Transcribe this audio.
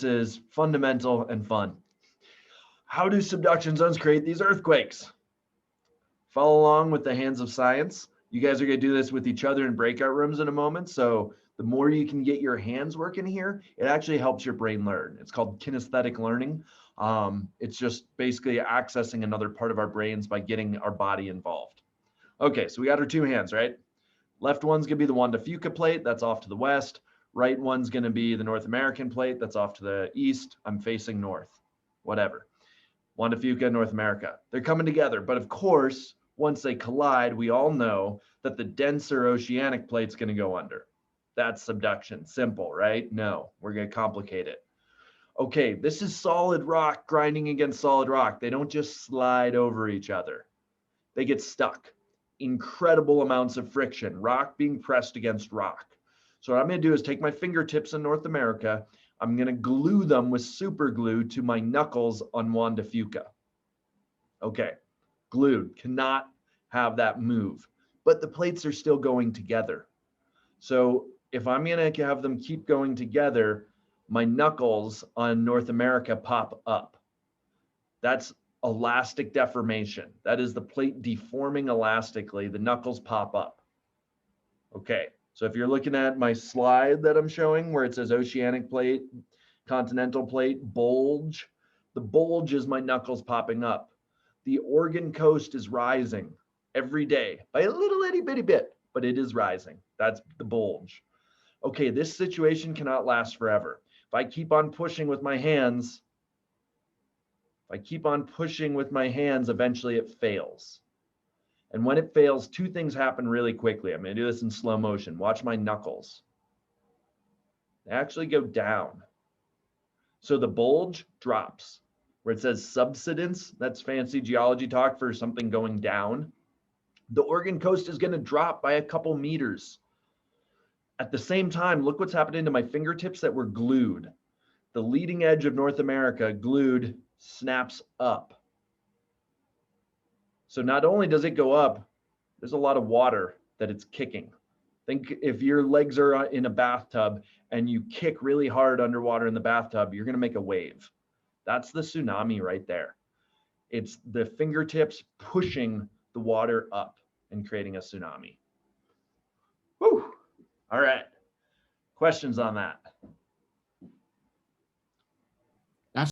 is fundamental and fun. How do subduction zones create these earthquakes? Follow along with the hands of science. You guys are going to do this with each other in breakout rooms in a moment. So the more you can get your hands working here, it actually helps your brain learn. It's called kinesthetic learning. It's just basically accessing another part of our brains by getting our body involved. Okay, so we got our two hands, right? Left one's going to be the Juan de Fuca plate. That's off to the west. Right one's going to be the North American plate. That's off to the east. I'm facing north, whatever. Juan de Fuca, North America. They're coming together. But of course, once they collide, we all know that the denser oceanic plate's going to go under. That's subduction. Simple, right? No, we're going to complicate it. Okay, this is solid rock grinding against solid rock. They don't just slide over each other. They get stuck. Incredible amounts of friction, rock being pressed against rock. So what I'm going to do is take my fingertips in North America. I'm going to glue them with super glue to my knuckles on Juan de Fuca. Okay, glued, cannot have that move, but the plates are still going together. So if I'm going to have them keep going together, my knuckles on North America pop up. That's elastic deformation. That is the plate deforming elastically. The knuckles pop up. Okay, so if you're looking at my slide that I'm showing where it says oceanic plate, continental plate, bulge, the bulge is my knuckles popping up. The Oregon coast is rising every day by a little itty bitty bit, but it is rising. That's the bulge. Okay, this situation cannot last forever. If I keep on pushing with my hands, eventually it fails. And when it fails, two things happen really quickly. I'm going to do this in slow motion. Watch my knuckles. They actually go down. So the bulge drops. Where it says subsidence, that's fancy geology talk for something going down. The Oregon coast is going to drop by a couple meters. At the same time, look what's happening to my fingertips that were glued. The leading edge of North America, glued, snaps up. So not only does it go up, there's a lot of water that it's kicking. Think if your legs are in a bathtub and you kick really hard underwater in the bathtub, you're going to make a wave. That's the tsunami right there. It's the fingertips pushing the water up and creating a tsunami. Whew. All right. Questions on that?